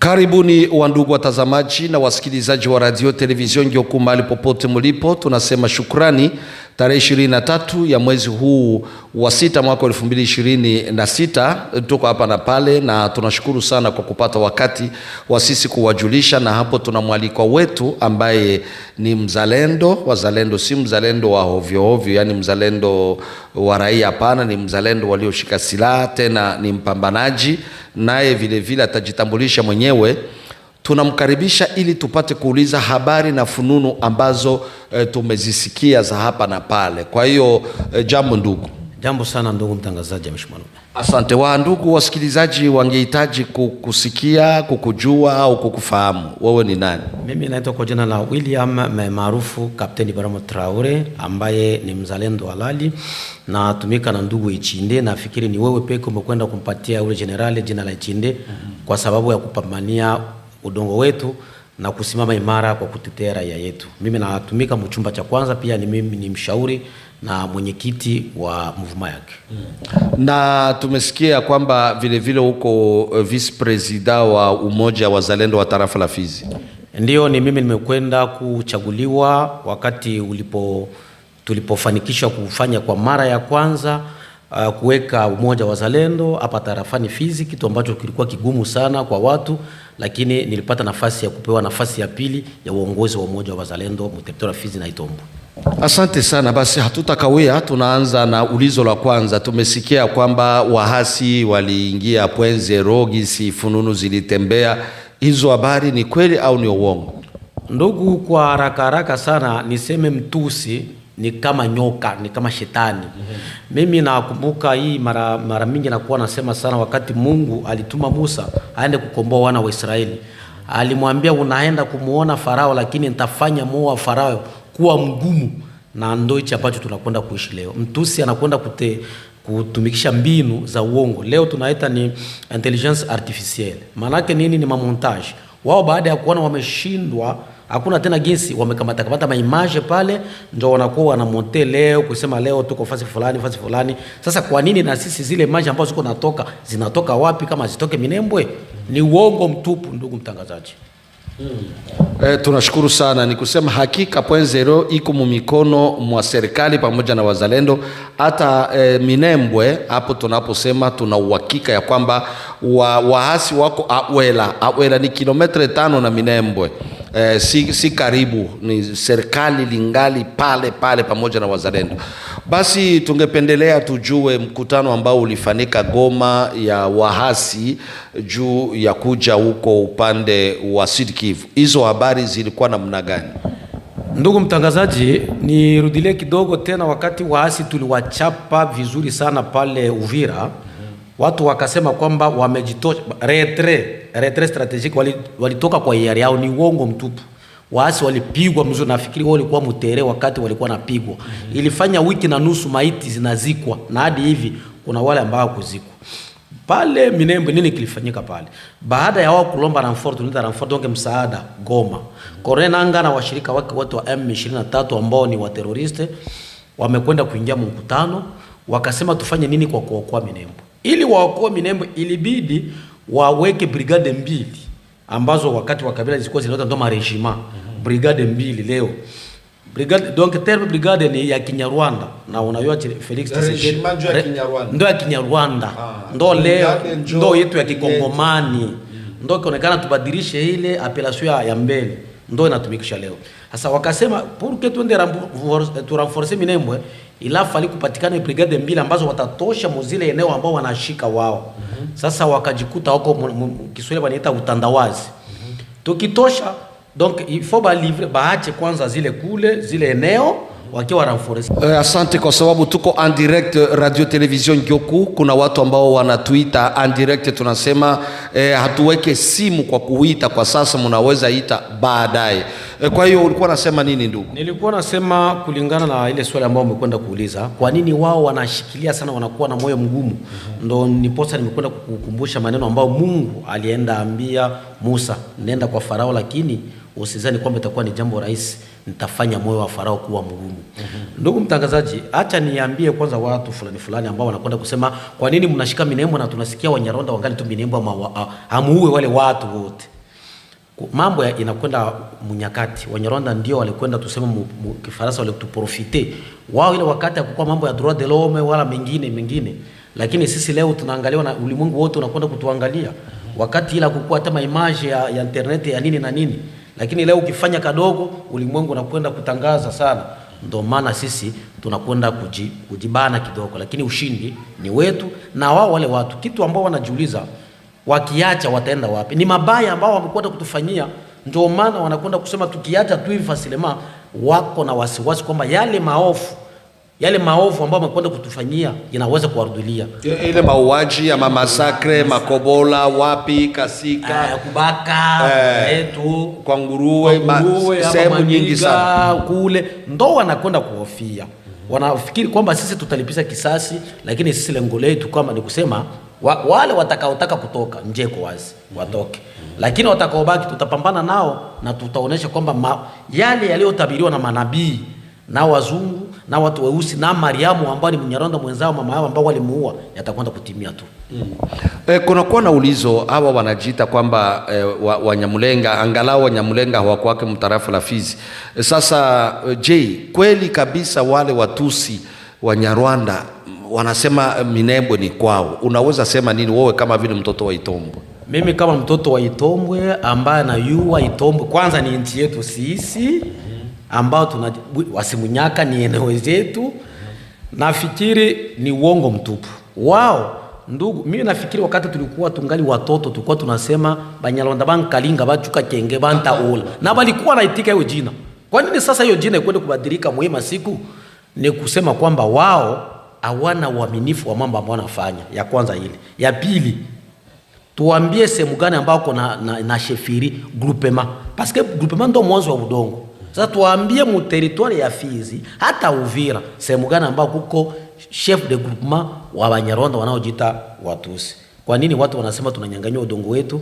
Karibuni wandugu watazamaji na wasikilizaji wa radio television Ngyoku mahali popote mlipo. Tunasema shukrani. Tarehe 23 ya mwezi huu wa 6 mwaka 2026 tuko hapa na pale, na tunashukuru sana kwa kupata wakati wa sisi kuwajulisha. Na hapo tuna mwaliko wetu ambaye ni mzalendo. Wazalendo si mzalendo wa ovyo ovyo, yani mzalendo wa raia, hapana, ni mzalendo walioshika silaha, tena ni mpambanaji. Naye vile vile atajitambulisha mwenyewe. Tunamkaribisha ili tupate kuuliza habari na fununu ambazo tumezisikia za hapa na pale. Kwa hiyo jambo ndugu. Jambo sana ndugu mtangazaji mheshimiwa. Asante. Wa ndugu wasikilizaji wangehitaji kukusikia, kukujua au kukufahamu. Wewe ni nani? Mimi naitwa kwa jina la William maarufu Kapteni Baramo Traore, ambaye ni mzalendo halali na tumika na ndugu Ichinde. Nafikiri ni wewe peke umekwenda kumpatia ule generali jina la Ichinde kwa sababu ya kupambania udongo wetu na kusimama imara kwa kutetea raia yetu. Mimi natumika mchumba cha kwanza, pia ni mimi ni mshauri na mwenyekiti wa mvuma yake. Na tumesikia kwamba vile vile huko vice president wa umoja wa wazalendo wa tarafa la Fizi. Ndio, ni mimi nimekwenda kuchaguliwa wakati tulipofanikisha kufanya kwa mara ya kwanza kuweka umoja wa wazalendo hapa tarafani Fizi, kitu ambacho kilikuwa kigumu sana kwa watu, lakini nilipata nafasi ya kupewa nafasi ya pili ya uongozi wa umoja wa wazalendo mteritoria Fizi na Itombo. Asante sana. Basi hatutakawia, tunaanza na ulizo la kwanza. Tumesikia kwamba wahasi waliingia Point Zero, gisi fununu zilitembea. Hizo habari ni kweli au ni uongo? Ndugu, kwa haraka sana niseme mtusi ni kama nyoka, ni kama shetani. Mimi nakumbuka hii mara mingi nakuwa nasema sana, wakati Mungu alituma Musa aende kukomboa wana wa Israeli, alimwambia unaenda kumuona Farao, lakini nitafanya moyo wa Farao kuwa mgumu. Na ndio hicho ambacho tunakwenda kuishi leo. Mtusi anakwenda kutumikisha mbinu za uongo. Leo tunaita ni intelligence artificielle. Maana yake nini? Ni mamontage. Wao baada ya kuona wameshindwa, hakuna tena jinsi, wamekamata maimage pale, ndio wanakuwa wanamonte leo kusema leo tuko fasi fulani. Sasa kwa nini na sisi zile image ambazo ziko zinatoka wapi kama zitoke Minembwe? Ni uongo mtupu ndugu mtangazaji. Tunashukuru sana. Ni kusema hakika Point Zero iko mumikono mwa serikali pamoja na wazalendo. Hata Minembwe hapo tunaposema tuna uhakika ya kwamba wahasi wako Awela ni kilometre 5 na Minembwe. Si karibu, ni serikali lingali pale pamoja na wazalendo. Basi tungependelea tujue mkutano ambao ulifanyika Goma ya wahasi juu ya kuja huko upande wa Sud Kivu. Hizo habari zilikuwa namna gani? Ndugu mtangazaji, nirudilie kidogo tena. Wakati wahasi tuliwachapa vizuri sana pale Uvira, watu wakasema kwamba wamejitosha, retrait strategique, walitoka kwa hiari yao. Ni uongo mtupu. Waasi walipigwa mzuri, nafikiri wao walikuwa Mutere wakati walikuwa napigwa. Ilifanya wiki na nusu maiti zinazikwa, na hadi hivi kuna wale ambao kuzikwa. Pale Minembwe nini kilifanyika pale? Baada ya wao kulomba renfort donge msaada Goma, Korenanga na washirika wake wote wa M23 ambao ni wa teroriste wamekwenda kuingia mkutano, wakasema tufanye nini kwa kuokoa Minembwe. Ili waokoe Minembwe ilibidi waweke brigade mbili ambazo wakati wa Kabila zilikuwa zinaitwa ndo regiment. Brigade mbili leo. Brigade, donc terme brigade ni ya Kinyarwanda, na unajua Felix Tshisekedi ndo ya Kinyarwanda. Ndo leo ndo yetu ya Kikongomani. Ndo kionekana tubadilishe ile appellation ya mbele, ndo inatumikisha leo. Sasa wakasema pour que tuende renforcer Minembwe, ila fali kupatikana brigade mbili ambazo watatosha muzile eneo ambao wanashika wao. Sasa wakajikuta huko Kiswahili wanaita utandawazi. Tukitosha, donc il faut baache kwanza zile eneo wakiwa renforcer. Asante, kwa sababu tuko en direct radio television Ngyoku. Kuna watu ambao wanatuita en direct, tunasema hatuweke simu kwa kuita kwa sasa, mnaweza ita baadaye. Kwa hiyo ulikuwa nasema nini ndugu? Nilikuwa nasema kulingana na ile swali ambao umekwenda kuuliza, kwa nini wao wanashikilia sana, wanakuwa na moyo mgumu. Ndo niposa nimekwenda kukukumbusha maneno ambao Mungu alienda ambia Musa, nenda kwa Farao, lakini usizani kwamba itakuwa ni jambo rahisi, nitafanya moyo wa Farao kuwa mgumu. Ndugu mtangazaji, acha niambie kwanza watu fulani ambao wanakwenda kusema kwa nini mnashika Minembwe na tunasikia Wanyarwanda wangali tu Minembwe, hamuue wale watu wote. mambo inakwenda munyakati. Wanyarwanda ndio walikwenda tuseme Kifaransa walituprofite wao ile wakati hakukuwa mambo ya droit de l'homme wala mengine, lakini sisi leo tunaangaliwa na ulimwengu wote unakwenda kutuangalia. Wakati ile hakukuwa hata image ya internet ya nini na nini, lakini leo ukifanya kadogo ulimwengu unakwenda kutangaza sana. Ndio maana sisi tunakwenda kujibana kidogo, lakini ushindi ni wetu na wao. Wale watu kitu ambao wanajiuliza wakiacha wataenda wapi? Ni mabaya ambao wamekwenda kutufanyia. Ndio maana wanakwenda kusema tukiacha tu hivi fasilema, wako na wasiwasi kwamba yale maovu ambao wamekwenda kutufanyia inaweza kuwarudilia. Ile mauaji ya mamasakre, Makobola, wapi, Kasika, kubaka etu kwa nguruwe sehemu nyingi sana kule, ndo wanakwenda kuhofia. Wanafikiri kwamba sisi tutalipiza kisasi, lakini sisi lengo letu kama ni kusema wale watakaotaka kutoka nje kwa wazi watoke, lakini watakaobaki tutapambana nao na tutaonesha kwamba yale yaliyotabiriwa na manabii na wazungu na watu weusi na Mariamu ambao ni Mnyarwanda mwenzao mama yao ambao walimuua yatakwenda kutimia tu. Kuna kuwa na ulizo hawa wanajiita kwamba Wanyamulenga, angalau Wanyamulenga hawakuwake mtarafu la Fizi. Sasa je, kweli kabisa wale Watusi Wanyarwanda wanasema Minembwe ni kwao? Unaweza sema nini wewe kama vile mtoto wa Itombwe? Mimi kama mtoto wa Itombwe ambaye anayua Itombwe kwanza ni nchi yetu sisi ambao Wasimunyaka ni eneo zetu, nafikiri ni uongo mtupu wao. Ndugu, mimi nafikiri wakati tulikuwa tungali watoto tulikuwa tunasema Banyarwanda bankalinga bachuka kenge bantaola, na walikuwa naitika hiyo jina. Kwa nini sasa hiyo jina ikwende kubadilika mwema siku? Ni kusema kwamba wao hawana uaminifu wa mambo ambayo wanafanya. Ya kwanza ile. Ya pili, tuambie sehemu gani ambako na shefiri groupement, parce que groupement ndo mwanzo wa udongo. Sasa tuambie mu territoire ya Fizi hata Uvira sehemu gani ambako kuko chef de groupement wa Banyarwanda wanaojiita Watusi. Kwa nini watu wanasema tunanyang'anywa udongo wetu?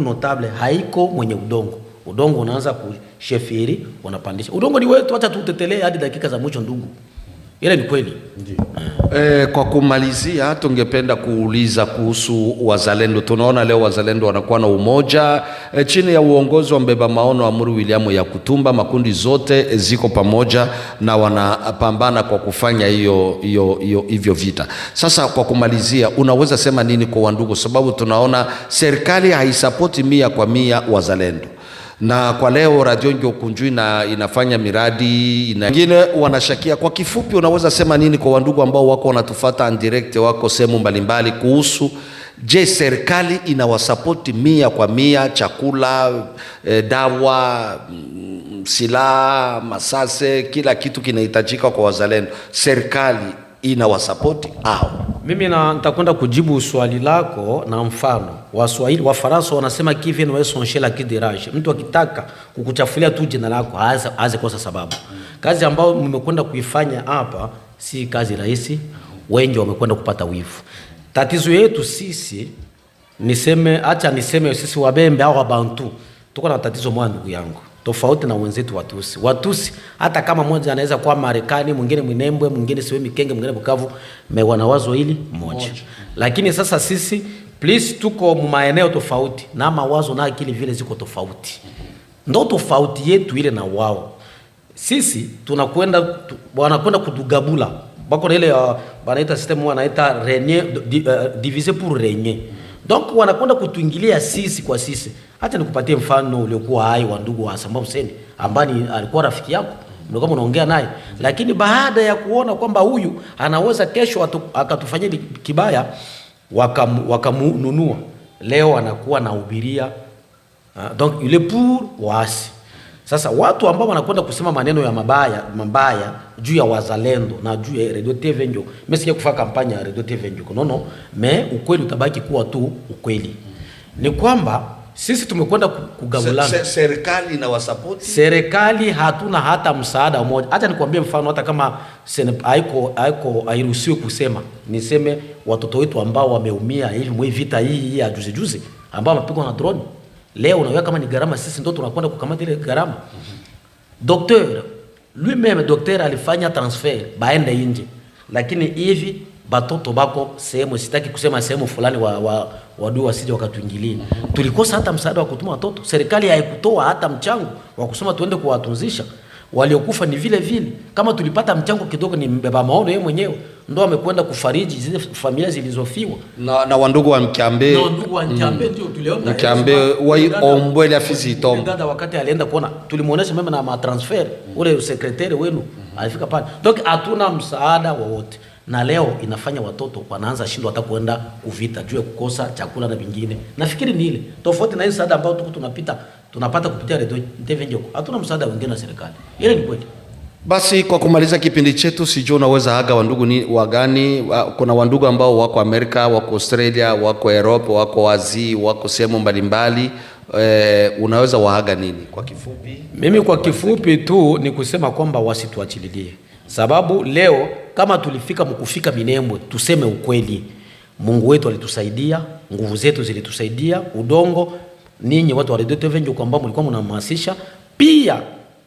Notable haiko mwenye udongo. Udongo unaanza kushefiri, unapandisha. Udongo ni wetu, acha tutetelee hadi dakika za mwisho ndugu. Ile ni kweli. Kwa kumalizia tungependa kuuliza kuhusu wazalendo. Tunaona leo wazalendo wanakuwa na umoja chini ya uongozi wa mbeba maono Amuri William Yakutumba. Makundi zote ziko pamoja na wanapambana kwa kufanya hivyo vita. Sasa kwa kumalizia, unaweza sema nini kwa wandugu? Sababu tunaona serikali haisapoti 100% wazalendo. Na kwa leo Radio Ngyokunjwi inafanya miradi wengine wanashakia. Kwa kifupi, unaweza sema nini kwa wandugu ambao wako wanatufuata en direct, wako sehemu mbalimbali kuhusu je, serikali inawasapoti 100%, chakula, dawa, silaha, masase, kila kitu kinahitajika kwa wazalendo, serikali inawasapoti au? Mimi nitakwenda kujibu swali lako na mfano. Waswahili wa Faransa wanasema qui vient nous soncher la qui dérange. Mtu akitaka kukuchafulia tu jina lako haze kosa sababu. Kazi ambayo mmekwenda kuifanya hapa si kazi rahisi, wengi wamekwenda kupata wivu. Tatizo yetu sisi niseme sisi Wabembe au Wabantu tuko na tatizo moja ndugu yangu, tofauti na wenzetu Watusi. Watusi hata kama mmoja anaweza kuwa Marekani, mwingine Minembwe, mwingine siwe Mikenge, mwingine Bukavu, mewana wazo hili moja. Lakini sasa sisi please tuko maeneo tofauti na mawazo na akili vile ziko tofauti. Ndo tofauti yetu ile na wao. Sisi wanakwenda kutugabula. Bako na ile wanaita system wanaita régner diviser pour régner. Donc wanakwenda kutuingilia sisi kwa sisi. Acha nikupatie mfano uliokuwa hai wa ndugu wa Samba Hussein ambani alikuwa rafiki yako, ndio kama unaongea naye, lakini baada ya kuona kwamba huyu anaweza kesho akatufanyia kibaya, wakamununua. Leo anakuwa na ubiria donc il est pour waasi. Sasa watu ambao wanakwenda kusema maneno ya mabaya juu ya wazalendo na juu ya Radio TV Ngyo, mesikia kufanya kampanya ya Radio TV Ngyo nono, ukweli utabaki kuwa tu ukweli. Ni kwamba sisi tumekwenda kugabulana. Serikali na wasapoti. Serikali hatuna hata msaada mmoja. Acha nikwambie mfano, hata kama hairuhusiwi kusema, niseme watoto wetu ambao wameumia hivi mwe vita hii ya juzi ambao wamepigwa na drone. Leo unaweka kama ni gharama, sisi ndio tunakwenda kukamata ile gharama. Docteur lui-même alifanya transfer baende nje. Lakini hivi batoto bako sehemu, sitaki kusema sehemu fulani wadui wasije wakatuingilia. Tulikosa hata msaada wa kutuma watoto. Serikali haikutoa hata mchango wa kusema tuende kuwatunzisha. Waliokufa ni vile vile. Kama tulipata mchango kidogo ni mbeba maono yeye mwenyewe ndo amekwenda kufariji zile familia zilizofiwa. Na wandugu wa Mkiambe. Na wandugu wa Mkiambe ndio tuliona. Mkiambe wai ombwele afisi itomba. Dada wakati alienda kuona tulimuonesha mema na matransfer ule sekretari wenu alifika pale. Donc hatuna msaada wowote. Na leo inafanya watoto wanaanza shindwa hata kwenda kuvita juu ya kukosa chakula na vingine. Nafikiri ni ile tofauti na ile msaada ambao tuko tunapata kupitia Radio TV Njoko. Hatuna msaada mwingine wa serikali. Ile ni kweli. Basi kwa kumaliza kipindi chetu, sijui unaweza haga wandugu ni wagani? Kuna wandugu ambao wako Amerika, wako Australia, wako Europe, wako Asia, wako sehemu mbalimbali. Unaweza wahaga nini kwa kifupi? Mimi kwa kifupi tu ni kusema kwamba wasituachililie. Sababu leo kama tulifika mkufika Minembwe, tuseme ukweli. Mungu wetu alitusaidia, nguvu zetu zilitusaidia, udongo, ninyi watu wa Radio TV Njoko ambao mlikuwa mnahamasisha, pia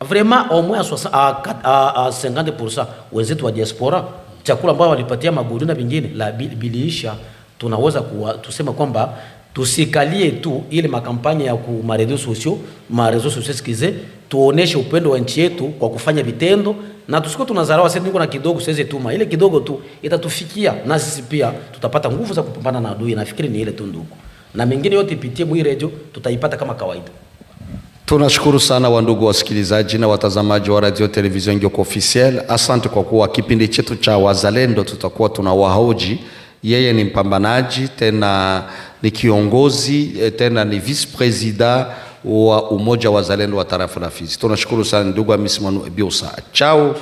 vraiment au moins à 50% wenzetu wa diaspora chakula ambao walipatia maguru na vingine la biliisha. Tunaweza tusema kwamba tusikalie tu ile makampanya ya ku marezo sociaux sikize, tuoneshe upendo wa nchi yetu kwa kufanya vitendo, na tusiko tunazarawa sisi niko na kidogo siweze tuma ile kidogo tu itatufikia, na sisi pia tutapata nguvu za kupambana na adui. Nafikiri ni ile tu ndugu, na mengine yote ipitie mwi radio tutaipata kama kawaida. Tunashukuru sana wandugu wasikilizaji na watazamaji wa Radio Television Njoko Officiel. Asante kwa kuwa kipindi chetu cha Wazalendo tutakuwa tunawahoji. Yeye ni mpambanaji, tena ni kiongozi, tena ni vice president wa Umoja wa Wazalendo wa tarafa la Fizi. Tunashukuru sana ndugu Hamisi Manu Ebiosa. Ciao.